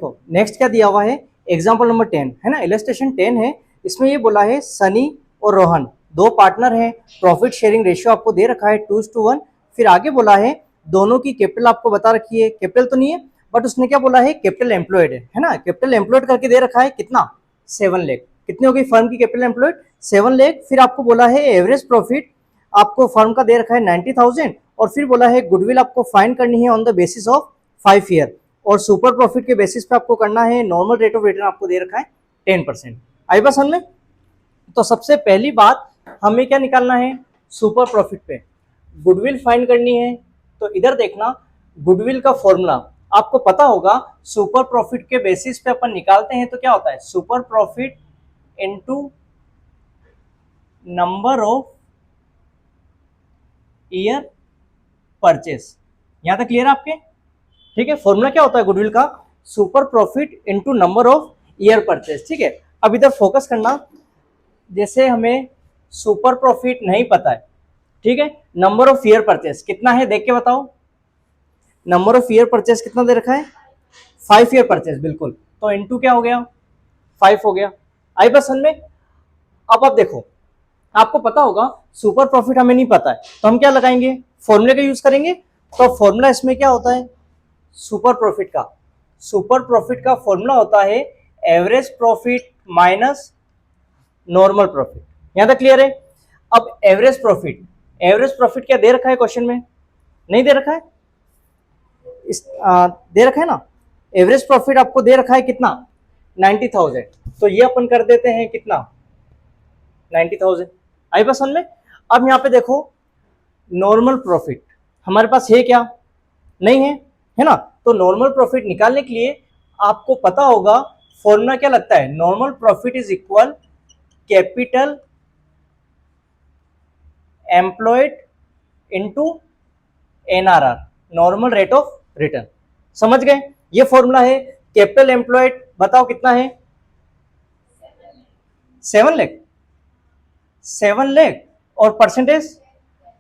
देखो नेक्स्ट क्या दिया हुआ है, एग्जाम्पल नंबर 10 है ना, इलस्ट्रेशन 10 है। इसमें ये बोला है सनी और रोहन दो पार्टनर हैं, प्रॉफिट शेयरिंग रेशियो आपको दे रखा है 2:1। फिर आगे बोला है दोनों की कैपिटल आपको बता रखी है, कैपिटल तो नहीं है बट उसने क्या बोला है कैपिटल एम्प्लॉयड है ना, कैपिटल एम्प्लॉयड करके दे रखा है कितना 7 लाख। कितनी होगी फर्म की कैपिटल एम्प्लॉयड 7 लाख। फिर आपको बोला है एवरेज प्रॉफिट आपको फर्म का दे रखा है 90,000 और फिर बोला है गुडविल आपको फाइंड करनी है on the basis of 5 year और सुपर प्रॉफिट के बेसिस पे आपको करना है, नॉर्मल रेट ऑफ रिटर्न आपको दे रखा है 10%। आई बस हमने, तो सबसे पहली बात हमें क्या निकालना है, सुपर प्रॉफिट पे गुडविल फाइंड करनी है। तो इधर देखना गुडविल का फॉर्मूला आपको पता होगा, सुपर प्रॉफिट के बेसिस पे अपन निकालते हैं तो क्या होता है super profit into number of year purchase. यहां तक क्लियर है आपके? ठीक है, फॉर्मूला क्या होता है गुडविल का, super profit into number of year purchase. ठीक है, अब इधर फोकस करना, जैसे हमें सुपर प्रॉफिट नहीं पता है, ठीक है, नंबर ऑफ ईयर परचेस कितना है देख के बताओ, नंबर ऑफ ईयर परचेस कितना दे रखा है 5 ईयर परचेस, बिल्कुल, तो इनटू क्या हो गया 5 हो गया। आई बस में, अब आप देखो आपको पता होगा सुपर प्रॉफिट हमें नहीं पता है तो हम क्या लगाएंगे, फॉर्मूले का यूज करेंगे। तो फॉर्मूला इसमें क्या होता है सुपर प्रॉफिट का फॉर्मूला होता है average profit minus normal profit. यहां तक क्लियर है? अब एवरेज प्रॉफिट क्या दे रखा है क्वेश्चन में, नहीं दे रखा है, दे रखा है ना, एवरेज प्रॉफिट आपको दे रखा है कितना 90,000, तो ये अपन कर देते हैं कितना 90,000। आई बस में, अब यहां पे देखो नॉर्मल प्रॉफिट हमारे पास है क्या, नहीं है, है ना, तो नॉर्मल प्रॉफिट निकालने के लिए आपको पता होगा फॉर्मूला क्या लगता है, normal profit is equal capital employed into NRR, normal rate of return. समझ गए? ये फॉर्मूला है, कैपिटल एम्प्लॉयड बताओ कितना है 7 लाख, 7 लाख और परसेंटेज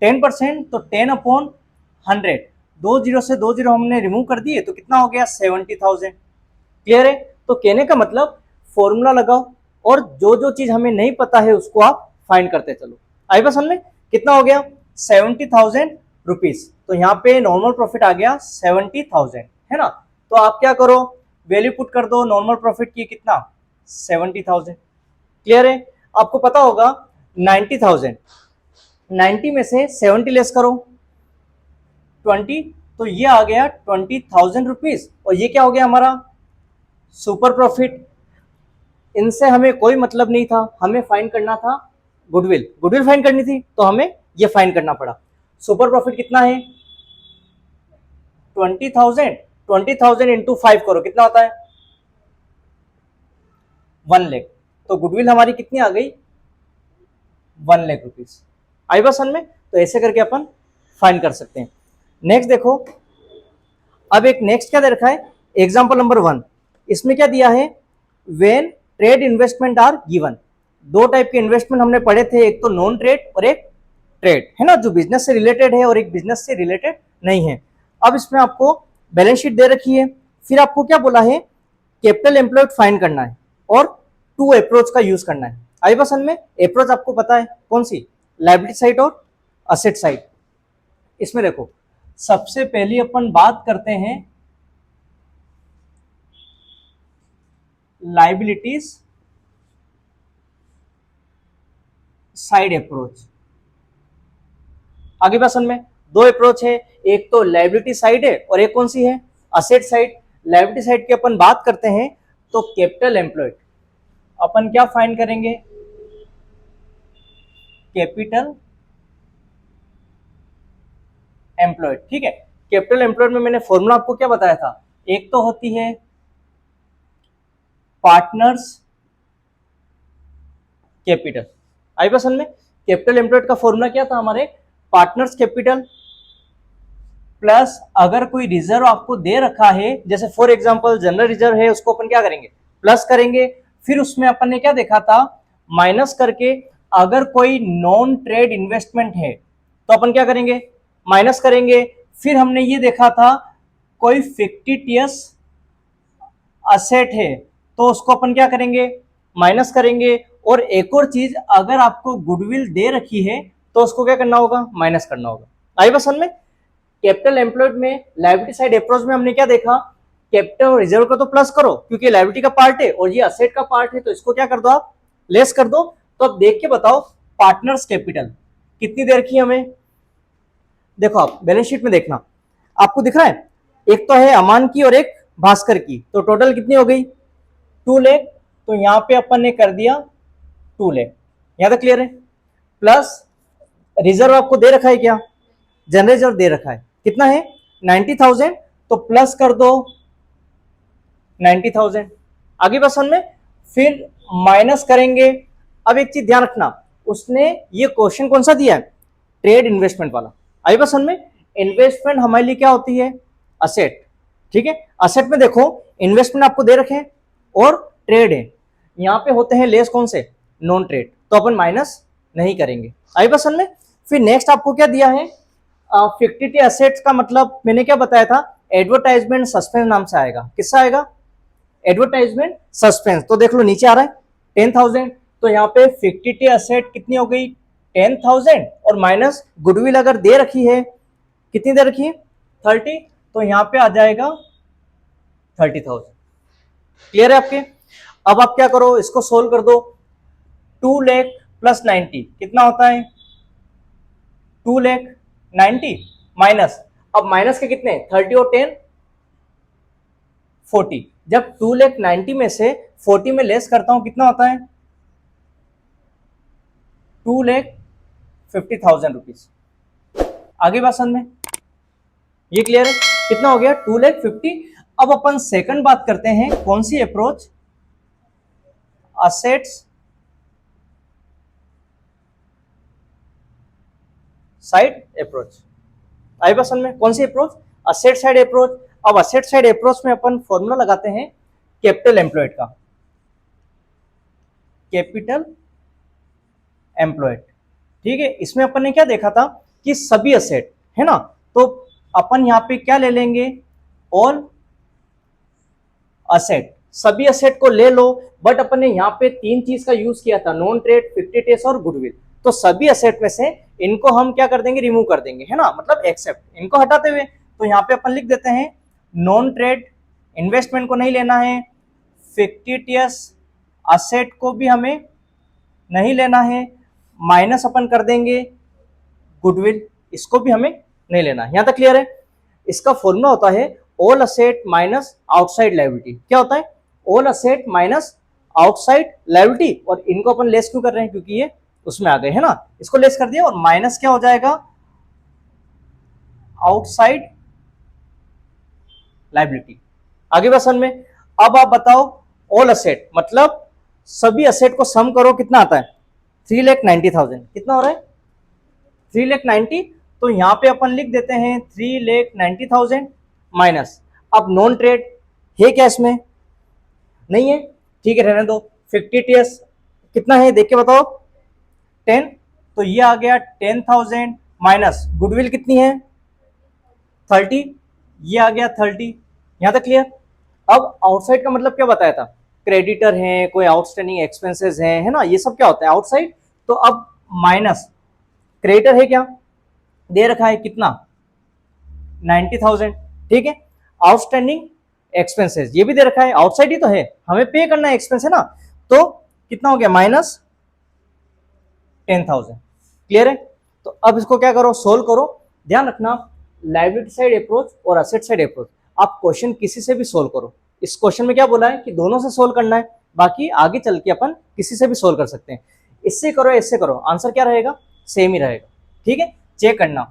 10%, तो 10/100, 2 जीरो से 2 जीरो हमने रिमूव कर दिए तो कितना हो गया 70,000। क्लियर है? तो कहने का मतलब फॉर्मूला लगाओ और जो जो चीज हमें नहीं पता है उसको आप फाइंड करते चलो। आई बस हमने, कितना हो गया 70,000 रुपीज, तो यहाँ पे नॉर्मल प्रॉफिट आ गया 70,000, है ना, तो आप क्या करो वैल्यू पुट कर दो नॉर्मल प्रॉफिट की कितना 70,000। क्लियर है? आपको पता होगा 90,000, 90 में से 70 लेस करो 20, तो ये आ गया 20,000 रुपीज और ये क्या हो गया हमारा सुपर प्रॉफिट। इनसे हमें कोई मतलब नहीं था, हमें फाइंड करना था गुडविल फाइंड करनी थी तो हमें ये फाइंड करना पड़ा। सुपर प्रॉफिट कितना है 20,000 इंटू 5 करो कितना होता है 1 लाख, तो गुडविल हमारी कितनी आ गई 1 लाख रुपीज। आई बस में, तो ऐसे करके अपन फाइंड कर सकते हैं। नेक्स्ट देखो, अब एक नेक्स्ट क्या दे रखा है एग्जांपल नंबर 1, इसमें क्या दिया है when trade investment are given. दो टाइप के इन्वेस्टमेंट हमने पढ़े थे, एक तो नॉन ट्रेड और एक ट्रेड, है ना, जो बिजनेस से रिलेटेड है और एक बिजनेस से रिलेटेड नहीं है। अब इसमें आपको बैलेंस शीट दे रखी है, फिर आपको क्या बोला है कैपिटल एम्प्लॉयड फाइंड करना है और 2 अप्रोच का यूज करना है। आई बस में अप्रोच आपको पता है कौन सी, लायबिलिटी साइड और असेट साइड। इसमें देखो सबसे पहली अपन बात करते हैं लायबिलिटीज साइड अप्रोच। आगे बसन में 2 अप्रोच है, एक तो लायबिलिटी साइड है और एक कौन सी है असेट साइड। लायबिलिटी साइड की अपन बात करते हैं तो कैपिटल एम्प्लॉयड अपन क्या फाइंड करेंगे कैपिटल एम्प्लॉयड। ठीक है, कैपिटल एम्प्लॉयड में मैंने फॉर्मूला आपको क्या बताया था, एक तो होती है पार्टनर्स कैपिटल। आई बसन में कैपिटल एम्प्लॉयड का फॉर्मूला क्या था हमारे पार्टनर्स कैपिटल प्लस अगर कोई रिजर्व आपको दे रखा है, जैसे फॉर एग्जांपल जनरल रिजर्व है, उसको अपन क्या करेंगे प्लस करेंगे, फिर उसमें अपन ने क्या देखा था माइनस करके अगर कोई नॉन ट्रेड इन्वेस्टमेंट है तो अपन क्या करेंगे माइनस करेंगे, फिर हमने ये देखा था कोई फिक्टिटियस असेट है तो उसको अपन क्या करेंगे, माइनस करेंगे। और एक और चीज, अगर आपको गुडविल दे रखी है तो उसको क्या करना होगा, माइनस करना होगा। आई बात समझ में। कैपिटल एम्प्लॉयड में लायबिलिटी साइड अप्रोच में हमने क्या देखा, कैपिटल और रिजर्व को तो प्लस करो क्योंकि लायबिलिटी का पार्ट है और ये असेट का पार्ट है, तो इसको क्या कर दो आप, लेस कर दो। तो अब देख के बताओ पार्टनर्स कैपिटल कितनी दे रखी है हमें। देखो आप बैलेंस शीट में देखना, आपको दिख रहा है, एक तो है अमान की और एक भास्कर की, तो टोटल कितनी हो गई 2 लाख। तो यहां पे अपन ने कर दिया 2 लाख, यहां तक क्लियर है। प्लस रिजर्व आपको दे रखा है क्या, जनरल रिजर्व दे रखा है, कितना है 90,000, तो प्लस कर दो 90,000। आगे बस में फिर माइनस करेंगे। अब एक चीज ध्यान रखना, उसने ये क्वेश्चन कौन सा दिया है, ट्रेड इन्वेस्टमेंट वाला। आई बस में इन्वेस्टमेंट हमारे लिए क्या होती है, असेट। ठीक है, असेट में देखो इन्वेस्टमेंट आपको दे रखे हैं और ट्रेड है, यहां पे होते हैं लेस कौन से, नॉन ट्रेड, तो अपन माइनस नहीं करेंगे। आई बस में फिर नेक्स्ट आपको क्या दिया है, फिक्टिटी असेट्स का मतलब मैंने क्या बताया था, एडवर्टाइजमेंट सस्पेंस नाम से आएगा। किससे आएगा, एडवर्टाइजमेंट सस्पेंस। तो देख लो नीचे आ रहा है 10,000, तो यहाँ पे फिक्टिटी असेट कितनी हो गई 10,000 और माइनस गुडविल अगर दे रखी है, कितनी दे रखी है 30, तो यहाँ पे आ जाएगा 30,000। क्लियर है आपके। अब आप क्या करो, इसको सोल्व कर दो। 2 लाख प्लस 90 कितना होता है 2 लाख 90 माइनस, अब माइनस के कितने 30 और 10 40। जब 2 लाख 90 में से 40 में लेस करता हूं कितना होता है 2 लाख 50,000 रुपीज। आगे बात समझ में, ये क्लियर है, कितना हो गया 2 लाख 50। अब अपन सेकंड बात करते हैं, कौन सी अप्रोच, असेट्स साइड अप्रोच। आई बात समझ में, कौन सी अप्रोच, असेट साइड अप्रोच। अब असेट साइड अप्रोच में अपन फॉर्मूला लगाते हैं कैपिटल एम्प्लॉयड का, कैपिटल एम्प्लॉयड। ठीक है, इसमें अपन ने क्या देखा था कि सभी असेट है ना, तो अपन यहां पे क्या ले लेंगे, ऑल असेट, सभी असेट को ले लो। बट अपन ने यहाँ पे 3 चीज का यूज किया था, नॉन ट्रेड, फिक्टिटियस और गुडविल। तो सभी असेट में से इनको हम क्या कर देंगे, रिमूव कर देंगे, है ना, मतलब एक्सेप्ट, इनको हटाते हुए। तो यहाँ पे अपन लिख देते हैं नॉन ट्रेड इन्वेस्टमेंट को नहीं लेना है, फिक्टिटियस असेट को भी हमें नहीं लेना है, माइनस अपन कर देंगे गुडविल, इसको भी हमें नहीं लेना है। यहां तक क्लियर है। इसका फॉर्मूला होता है all asset minus outside liability. क्या होता है, all asset minus outside liability, और इनको अपन लेस क्यों कर रहे हैं, क्योंकि ये उसमें आ गए, है ना, इसको लेस कर दिया और माइनस क्या हो जाएगा आउटसाइड लायबिलिटी। आगे बस में, अब आप बताओ ऑल असेट मतलब सभी असेट को सम करो, कितना आता है 3,90,000। कितना हो रहा है 3,90,000। तो यहां पे अपन लिख देते हैं 3,90,000 माइनस, अब नॉन ट्रेड है क्या इसमें, नहीं है, ठीक है रहने दो। फिक्टिटियस कितना है देख के बताओ 10, तो ये आ गया 10,000 माइनस गुडविल कितनी है 30, ये आ गया 30। यहां तक क्लियर। अब आउटसाइड का मतलब क्या बताया था, क्रेडिटर है, कोई आउटस्टैंडिंग एक्सपेंसेस है ना, ये सब क्या होता है आउटसाइड। तो अब माइनस क्रेडिटर है क्या, दे रखा है कितना 90,000, ठीक है। आउटस्टैंडिंग एक्सपेंसेस ये भी दे रखा है, आउटसाइड ही तो है, हमें पे करना है एक्सपेंस, है ना, तो कितना हो गया माइनस 10,000। क्लियर है। तो अब इसको क्या करो, सोल्व करो। ध्यान रखना लायबिलिटी साइड अप्रोच और असेट साइड अप्रोच आप क्वेश्चन किसी से भी सोल्व करो। इस क्वेश्चन में क्या बोला है कि दोनों से सोल्व करना है, बाकी आगे चल के अपन किसी से भी सोल्व कर सकते हैं। इससे करो इससे करो, आंसर क्या रहेगा, सेम ही रहेगा। ठीक है, चेक करना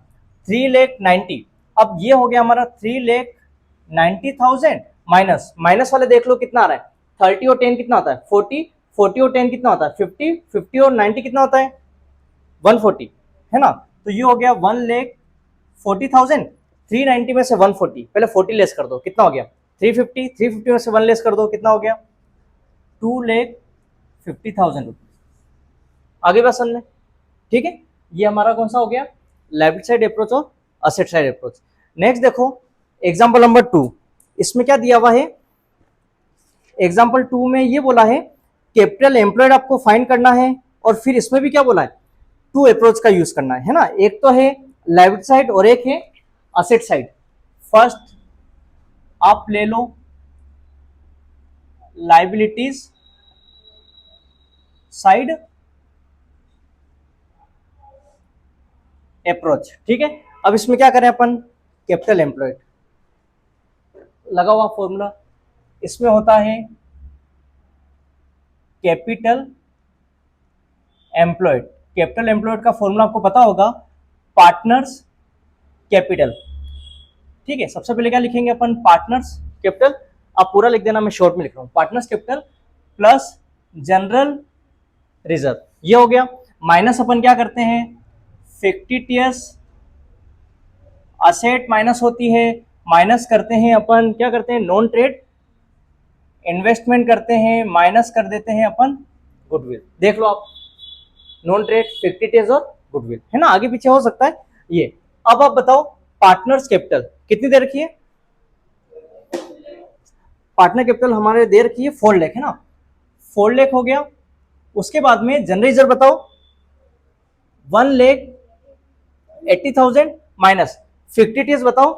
3,90,000। अब ये हो गया हमारा 3,90,000 माइनस, माइनस वाले देख लो कितना आ रहा है 30 और 10 कितना होता है 40, 40 और 10 कितना होता है 50, 50 और 90 कितना होता है 140, है ना। तो ये हो गया 1,40,000। 390 में से 140, पहले 40 लेस कर दो, कितना हो गया 350, 350 में से 1 लेस कर दो, कितना हो गया 2,50,000 रुपीज। आगे बात समझ में, ठीक है। ये हमारा कौन सा हो गया, लायबिलिटी साइड अप्रोच और असेट साइड अप्रोच। नेक्स्ट देखो एग्जांपल नंबर 2, इसमें क्या दिया हुआ है, एग्जाम्पल 2 में ये बोला है कैपिटल एम्प्लॉयड आपको फाइंड करना है, और फिर इसमें भी क्या बोला है, 2 अप्रोच का यूज करना है ना। एक तो है लाइबिलिटी साइड और एक है असेट साइड। फर्स्ट आप ले लो लाइबिलिटीज साइड अप्रोच, ठीक है। अब इसमें क्या करें अपन, कैपिटल एम्प्लॉयड लगा हुआ फॉर्मूला, इसमें होता है कैपिटल एम्प्लॉयड। कैपिटल एम्प्लॉयड का फॉर्मूला आपको पता होगा, पार्टनर्स कैपिटल, ठीक है। सबसे पहले क्या लिखेंगे अपन, पार्टनर्स कैपिटल, आप पूरा लिख देना, मैं शॉर्ट में लिख रहा हूं, partners capital plus general reserve, ये हो गया। माइनस अपन क्या करते हैं, फिक्टिटियस असेट माइनस होती है, माइनस करते हैं अपन, क्या करते हैं, नॉन ट्रेड इन्वेस्टमेंट करते हैं, माइनस कर देते हैं अपन गुडविल। देख लो आप, नॉन ट्रेड, फिक्टिटियस और गुडविल, है ना, आगे पीछे हो सकता है ये। अब आप बताओ पार्टनर्स कैपिटल कितनी दे रखी है, पार्टनर कैपिटल हमारे दे रखी है 4 लाख, है ना, 4 लाख हो गया। उसके बाद में जनरल रिजर्व बताओ 1,80,000 माइनस फिक्टिटियस बताओ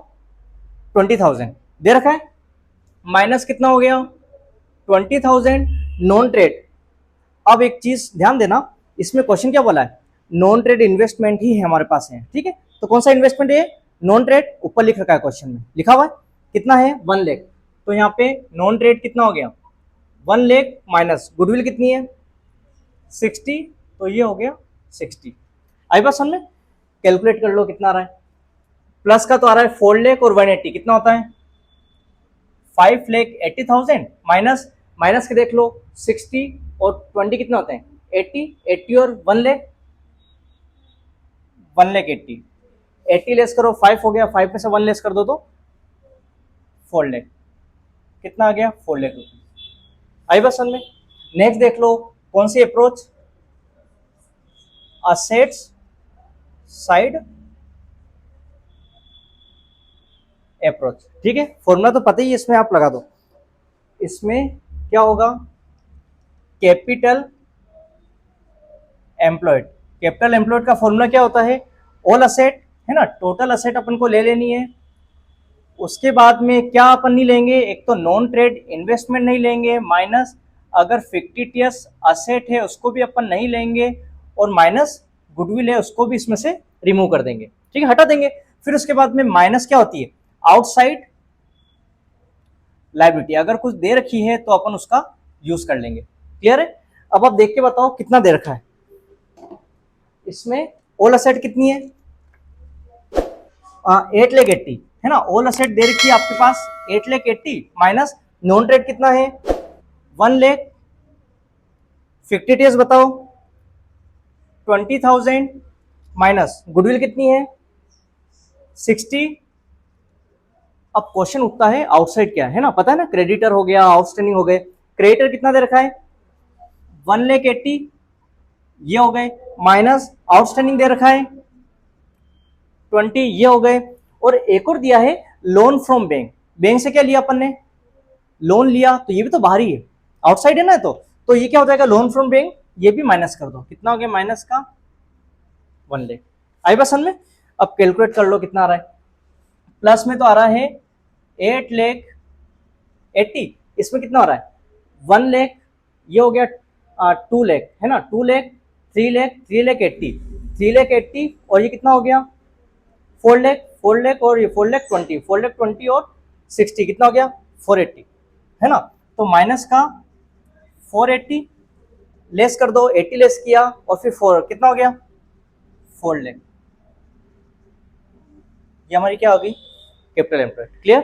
20,000 दे रखा है, माइनस कितना हो गया 20,000 नॉन ट्रेड। अब एक चीज ध्यान देना, इसमें क्वेश्चन क्या बोला है, नॉन ट्रेड इन्वेस्टमेंट ही है हमारे पास है, ठीक है। तो कौन सा इन्वेस्टमेंट है, नॉन ट्रेड, ऊपर लिख रखा है क्वेश्चन में, लिखा हुआ है कितना है 1 लाख, तो यहाँ पे नॉन ट्रेड कितना हो गया 1 लाख माइनस गुडविल कितनी है 60, तो ये हो गया 60। आई बात समझ में, कैलकुलेट कर लो कितना आ रहा है, प्लस का तो आ रहा है 4 लाख और 180 कितना होता है 5,80,000 माइनस, माइनस के देख लो 60 और 20 कितने होते हैं 80, 80 और 1 लाख 1,80,000, 80 लेस करो 5 हो गया, 5 में से 1 लेस कर दो तो 4 लाख, कितना आ गया 4 लाख रुपये। आई बस समझ में। नेक्स्ट देख लो कौन सी अप्रोच, असेट्स साइड अप्रोच, ठीक है। फॉर्मूला तो पता ही है, इसमें आप लगा दो, इसमें क्या होगा कैपिटल एम्प्लॉयड, कैपिटल एम्प्लॉयड का फॉर्मूला क्या होता है, ऑल असेट, है ना, टोटल असेट अपन को ले लेनी है। उसके बाद में क्या अपन नहीं लेंगे, एक तो नॉन ट्रेड इन्वेस्टमेंट नहीं लेंगे, माइनस अगर फिक्टिटियस असेट है उसको भी अपन नहीं लेंगे, और माइनस गुडविल है उसको भी इसमें से रिमूव कर देंगे, ठीक है, हटा देंगे। फिर उसके बाद में माइनस क्या होती है, आउटसाइड लायबिलिटी, अगर कुछ दे रखी है तो अपन उसका यूज कर लेंगे, क्लियर है। अब आप देख के बताओ कितना दे रखा है, इसमें ऑल असेट कितनी है 8,80,000, है ना, ऑल असेट दे रखी है आपके पास 8,80,000 माइनस नॉन ट्रेड कितना है 1 लाख, फिक्टिटियस बताओ 20,000 माइनस गुडविल कितनी है 60। अब क्वेश्चन उठता है आउटसाइड क्या है ना, पता है ना, क्रेडिटर हो गया, आउटस्टैंडिंग हो गए। क्रेडिटर कितना दे रखा है 1,80,000 ये हो गए, माइनस आउटस्टैंडिंग दे रखा है 20 ये हो गए, और एक और दिया है लोन फ्रॉम बैंक, बैंक से क्या लिया अपन ने लोन लिया, तो ये भी तो बाहरी है, आउटसाइड है ना, तो ये क्या हो जाएगा लोन फ्रॉम बैंक, ये भी माइनस कर दो, कितना हो गया माइनस का 1 लाख। आई बात समझ में। अब कैलकुलेट कर लो कितना आ रहा है, प्लस में तो आ रहा है 8,80,000, इसमें कितना हो रहा है 1 लाख, ये हो गया 2 लाख, है ना, 2 लाख 3 लाख 3,80,000, 3,80,000 और ये कितना हो गया 4 लाख, 4 लाख और ये 4,20,000, 4,20,000 और 60 कितना हो गया 480, है ना। तो माइनस का 480 लेस कर दो, 80 लेस किया और फिर 4 कितना हो गया 4 लाख, ये हमारी क्या होगी कैपिटल एम्प्लॉयड, क्लियर।